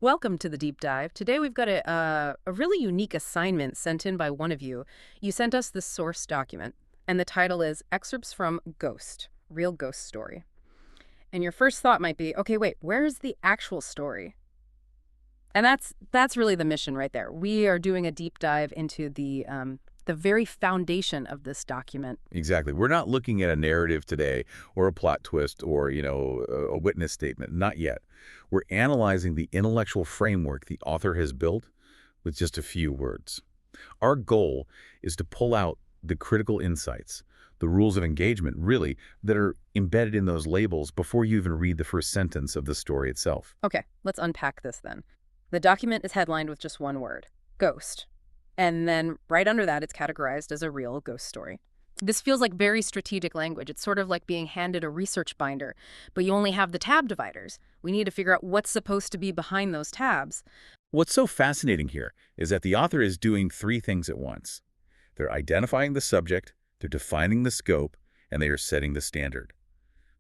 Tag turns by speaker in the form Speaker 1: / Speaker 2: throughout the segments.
Speaker 1: Welcome to the deep dive. Today we've got a really unique assignment sent in by one of you. You sent us this source document, and the title is Excerpts from Ghost, Real Ghost Story. And your first thought might be, okay, wait, where's the actual story? And that's really the mission right there. We are doing a deep dive into the very foundation of this document.
Speaker 2: Exactly. We're not looking at a narrative today or a plot twist or, a witness statement. Not yet. We're analyzing the intellectual framework the author has built with just a few words. Our goal is to pull out the critical insights, the rules of engagement, really, that are embedded in those labels before you even read the first sentence of the story itself.
Speaker 1: Okay, let's unpack this then. The document is headlined with just one word, ghost. And then right under that, it's categorized as a real ghost story. This feels like very strategic language. It's sort of like being handed a research binder, but you only have the tab dividers. We need to figure out what's supposed to be behind those tabs.
Speaker 2: What's so fascinating here is that the author is doing three things at once. They're identifying the subject, they're defining the scope, and they are setting the standard.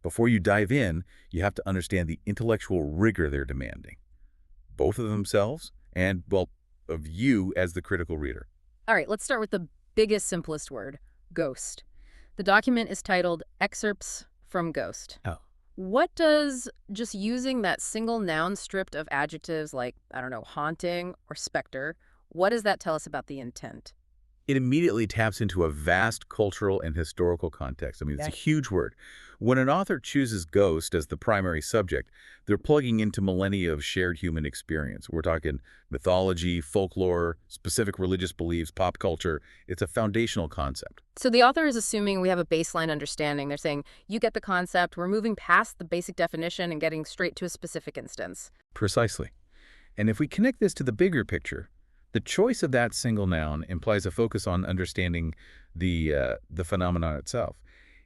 Speaker 2: Before you dive in, you have to understand the intellectual rigor they're demanding, both of themselves and, well, of you as the critical reader.
Speaker 1: All right, let's start with the biggest, simplest word, ghost. The document is titled Excerpts from Ghost.
Speaker 2: Oh.
Speaker 1: What does just using that single noun stripped of adjectives like, I don't know, haunting or specter, what does that tell us about the intent?
Speaker 2: It immediately taps into a vast cultural and historical context. I mean, it's a huge word. When an author chooses ghost as the primary subject, they're plugging into millennia of shared human experience. We're talking mythology, folklore, specific religious beliefs, pop culture. It's a foundational concept.
Speaker 1: So the author is assuming we have a baseline understanding. They're saying, you get the concept, we're moving past the basic definition and getting straight to a specific instance.
Speaker 2: Precisely. And if we connect this to the bigger picture, the choice of that single noun implies a focus on understanding the phenomenon itself.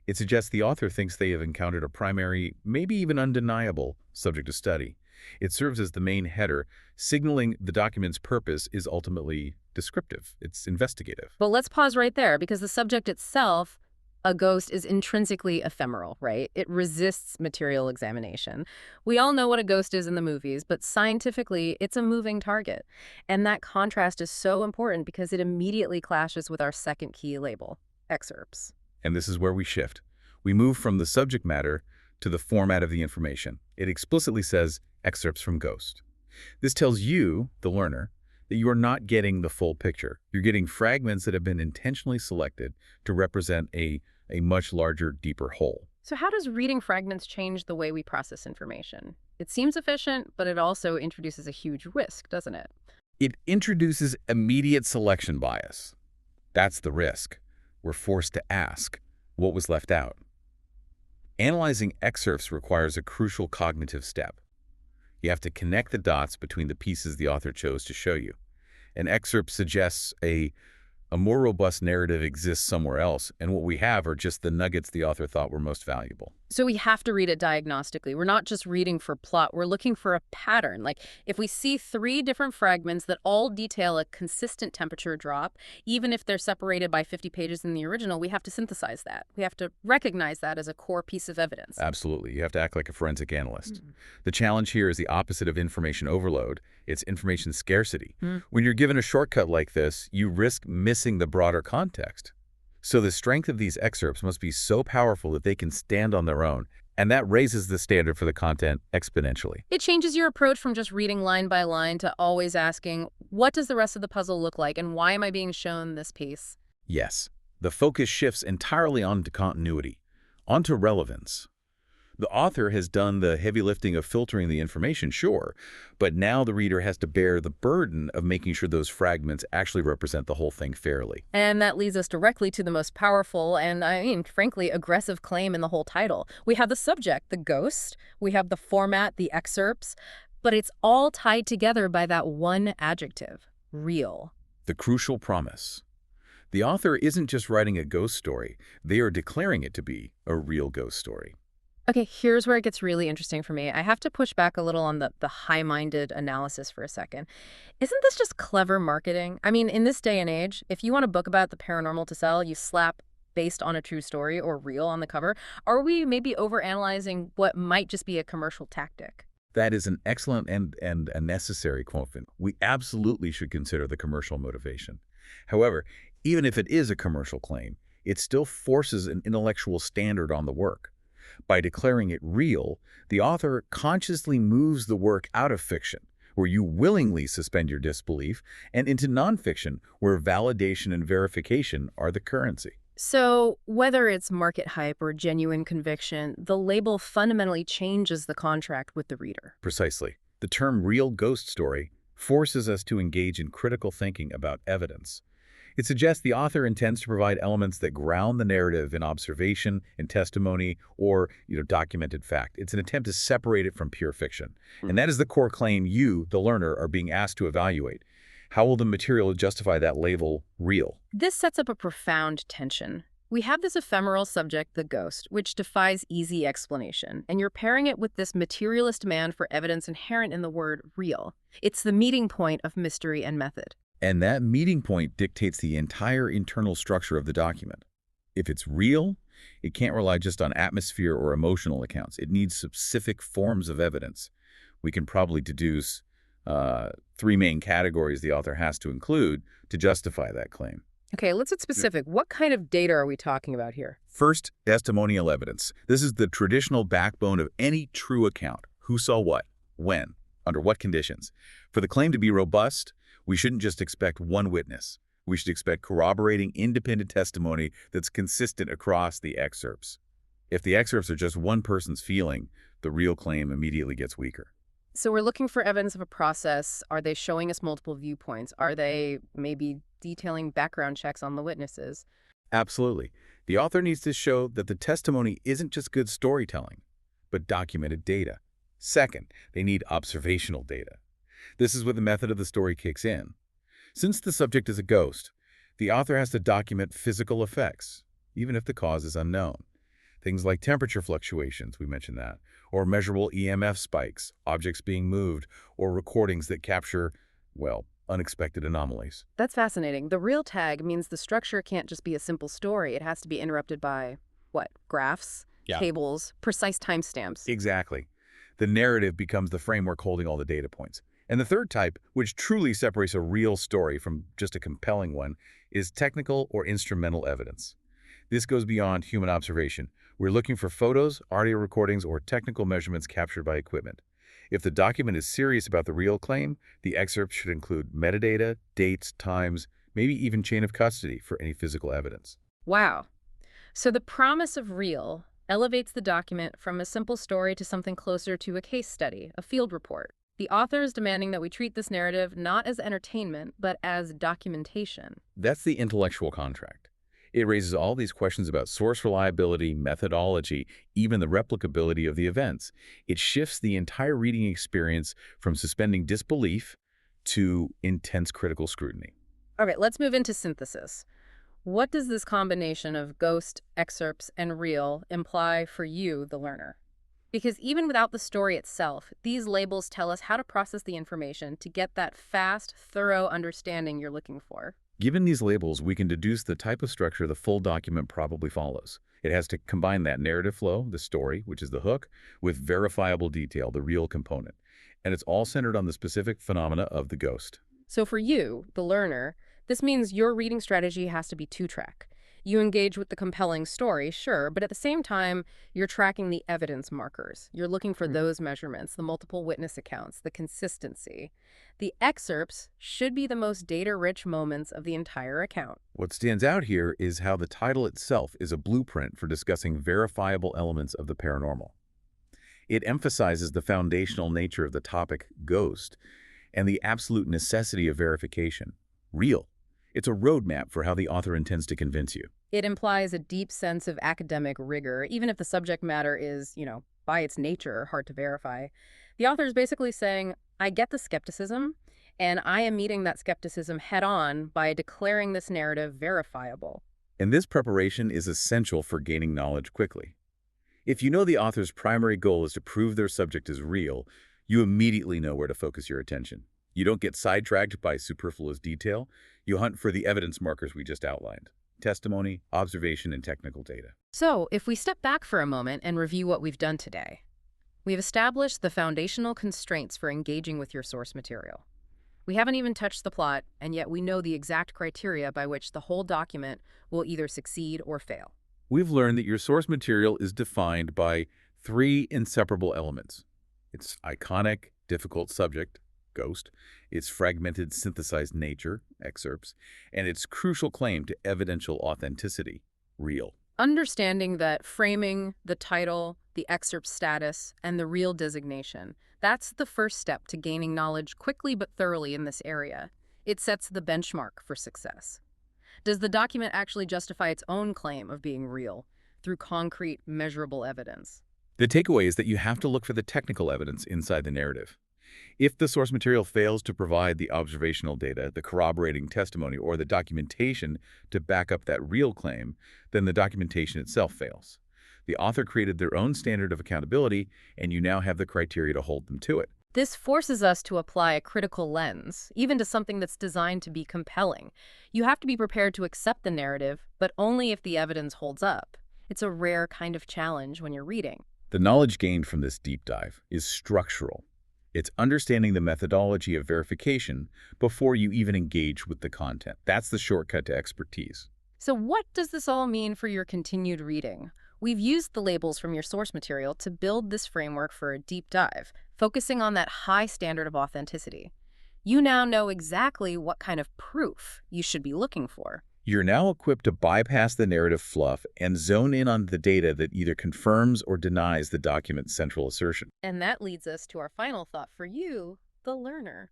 Speaker 2: It suggests the author thinks they have encountered a primary, maybe even undeniable, subject of study. It serves as the main header, signaling the document's purpose is ultimately descriptive. It's investigative.
Speaker 1: But let's pause right there because the subject itself, a ghost, is intrinsically ephemeral, right? It resists material examination. We all know what a ghost is in the movies, but scientifically, it's a moving target. And that contrast is so important because it immediately clashes with our second key label, excerpts.
Speaker 2: And this is where we shift. We move from the subject matter to the format of the information. It explicitly says excerpts from Ghost. This tells you, the learner, that you are not getting the full picture. You're getting fragments that have been intentionally selected to represent a much larger, deeper whole.
Speaker 1: So how does reading fragments change the way we process information? It seems efficient, but it also introduces a huge risk, doesn't it?
Speaker 2: It introduces immediate selection bias. That's the risk. We're forced to ask, what was left out? Analyzing excerpts requires a crucial cognitive step. You have to connect the dots between the pieces the author chose to show you. An excerpt suggests a more robust narrative exists somewhere else, and what we have are just the nuggets the author thought were most valuable.
Speaker 1: So we have to read it diagnostically. We're not just reading for plot. We're looking for a pattern. Like if we see three different fragments that all detail a consistent temperature drop, even if they're separated by 50 pages in the original, we have to synthesize that. We have to recognize that as a core piece of evidence.
Speaker 2: Absolutely. You have to act like a forensic analyst. The challenge here is the opposite of information overload. It's information scarcity. When you're given a shortcut like this, you risk missing the broader context. So the strength of these excerpts must be so powerful that they can stand on their own, and that raises the standard for the content exponentially.
Speaker 1: It changes your approach from just reading line by line to always asking, what does the rest of the puzzle look like, and why am I being shown this piece?
Speaker 2: Yes, the focus shifts entirely onto continuity, onto relevance. The author has done the heavy lifting of filtering the information, sure, but now the reader has to bear the burden of making sure those fragments actually represent the whole thing fairly.
Speaker 1: And that leads us directly to the most powerful and, I mean, frankly, aggressive claim in the whole title. We have the subject, the ghost. We have the format, the excerpts. But it's all tied together by that one adjective, real.
Speaker 2: The crucial promise. The author isn't just writing a ghost story. They are declaring it to be a real ghost story.
Speaker 1: Okay, here's where it gets really interesting for me. I have to push back a little on the high-minded analysis for a second. Isn't this just clever marketing? I mean, in this day and age, if you want a book about the paranormal to sell, you slap based on a true story or real on the cover. Are we maybe overanalyzing what might just be a commercial tactic?
Speaker 2: That is an excellent and a necessary quote. We absolutely should consider the commercial motivation. However, even if it is a commercial claim, it still forces an intellectual standard on the work. By declaring it real, the author consciously moves the work out of fiction, where you willingly suspend your disbelief, and into nonfiction, where validation and verification are the currency.
Speaker 1: So, whether it's market hype or genuine conviction, the label fundamentally changes the contract with the reader.
Speaker 2: Precisely. The term real ghost story forces us to engage in critical thinking about evidence. It suggests the author intends to provide elements that ground the narrative in observation, in testimony, or documented fact. It's an attempt to separate it from pure fiction. And that is the core claim you, the learner, are being asked to evaluate. How will the material justify that label real?
Speaker 1: This sets up a profound tension. We have this ephemeral subject, the ghost, which defies easy explanation, and you're pairing it with this materialist demand for evidence inherent in the word real. It's the meeting point of mystery and method.
Speaker 2: And that meeting point dictates the entire internal structure of the document. If it's real, it can't rely just on atmosphere or emotional accounts. It needs specific forms of evidence. We can probably deduce three main categories the author has to include to justify that claim.
Speaker 1: Okay, let's get specific. What kind of data are we talking about here?
Speaker 2: First, testimonial evidence. This is the traditional backbone of any true account. Who saw what, when, under what conditions. For the claim to be robust, we shouldn't just expect one witness. We should expect corroborating independent testimony that's consistent across the excerpts. If the excerpts are just one person's feeling, the real claim immediately gets weaker.
Speaker 1: So we're looking for evidence of a process. Are they showing us multiple viewpoints? Are they maybe detailing background checks on the witnesses?
Speaker 2: Absolutely. The author needs to show that the testimony isn't just good storytelling, but documented data. Second, they need observational data. This is where the method of the story kicks in. Since the subject is a ghost, the author has to document physical effects, even if the cause is unknown. Things like temperature fluctuations, we mentioned that, or measurable EMF spikes, objects being moved, or recordings that capture, well, unexpected anomalies.
Speaker 1: That's fascinating. The real tag means the structure can't just be a simple story. It has to be interrupted by, what, graphs, tables, precise timestamps.
Speaker 2: Exactly. The narrative becomes the framework holding all the data points. And the third type, which truly separates a real story from just a compelling one, is technical or instrumental evidence. This goes beyond human observation. We're looking for photos, audio recordings, or technical measurements captured by equipment. If the document is serious about the real claim, the excerpt should include metadata, dates, times, maybe even chain of custody for any physical evidence.
Speaker 1: Wow. So the promise of real elevates the document from a simple story to something closer to a case study, a field report. The author is demanding that we treat this narrative not as entertainment, but as documentation.
Speaker 2: That's the intellectual contract. It raises all these questions about source reliability, methodology, even the replicability of the events. It shifts the entire reading experience from suspending disbelief to intense critical scrutiny.
Speaker 1: All right, let's move into synthesis. What does this combination of ghost, excerpts, and real imply for you, the learner? Because even without the story itself, these labels tell us how to process the information to get that fast, thorough understanding you're looking for.
Speaker 2: Given these labels, we can deduce the type of structure the full document probably follows. It has to combine that narrative flow, the story, which is the hook, with verifiable detail, the real component. And it's all centered on the specific phenomena of the ghost.
Speaker 1: So for you, the learner, this means your reading strategy has to be two-track. You engage with the compelling story, sure, but at the same time, you're tracking the evidence markers. You're looking for those measurements, the multiple witness accounts, the consistency. The excerpts should be the most data-rich moments of the entire account.
Speaker 2: What stands out here is how the title itself is a blueprint for discussing verifiable elements of the paranormal. It emphasizes the foundational nature of the topic, ghost, and the absolute necessity of verification, real. It's a roadmap for how the author intends to convince you.
Speaker 1: It implies a deep sense of academic rigor, even if the subject matter is, by its nature, hard to verify. The author is basically saying, I get the skepticism, and I am meeting that skepticism head-on by declaring this narrative verifiable.
Speaker 2: And this preparation is essential for gaining knowledge quickly. If you know the author's primary goal is to prove their subject is real, you immediately know where to focus your attention. You don't get sidetracked by superfluous detail. You hunt for the evidence markers we just outlined: testimony, observation, and technical data.
Speaker 1: So, if we step back for a moment and review what we've done today, We've established the foundational constraints for engaging with your source material. We haven't even touched the plot, and yet we know the exact criteria by which the whole document will either succeed or fail.
Speaker 2: We've learned that your source material is defined by three inseparable elements. Its iconic, difficult subject, ghost, its fragmented, synthesized nature, excerpts, and its crucial claim to evidential authenticity, real.
Speaker 1: Understanding that framing, the title, the excerpt status, and the real designation, that's the first step to gaining knowledge quickly but thoroughly in this area. It sets the benchmark for success. Does the document actually justify its own claim of being real through concrete, measurable evidence?
Speaker 2: The takeaway is that you have to look for the technical evidence inside the narrative. If the source material fails to provide the observational data, the corroborating testimony, or the documentation to back up that real claim, then the documentation itself fails. The author created their own standard of accountability, and you now have the criteria to hold them to it.
Speaker 1: This forces us to apply a critical lens, even to something that's designed to be compelling. You have to be prepared to accept the narrative, but only if the evidence holds up. It's a rare kind of challenge when you're reading.
Speaker 2: The knowledge gained from this deep dive is structural. It's understanding the methodology of verification before you even engage with the content. That's the shortcut to expertise.
Speaker 1: So what does this all mean for your continued reading? We've used the labels from your source material to build this framework for a deep dive, focusing on that high standard of authenticity. You now know exactly what kind of proof you should be looking for.
Speaker 2: You're now equipped to bypass the narrative fluff and zone in on the data that either confirms or denies the document's central assertion.
Speaker 1: And that leads us to our final thought for you, the learner.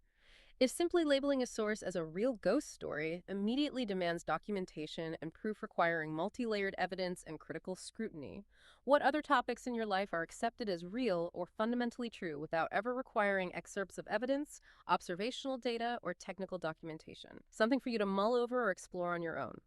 Speaker 1: If simply labeling a source as a real ghost story immediately demands documentation and proof requiring multi-layered evidence and critical scrutiny, what other topics in your life are accepted as real or fundamentally true without ever requiring excerpts of evidence, observational data, or technical documentation? Something for you to mull over or explore on your own.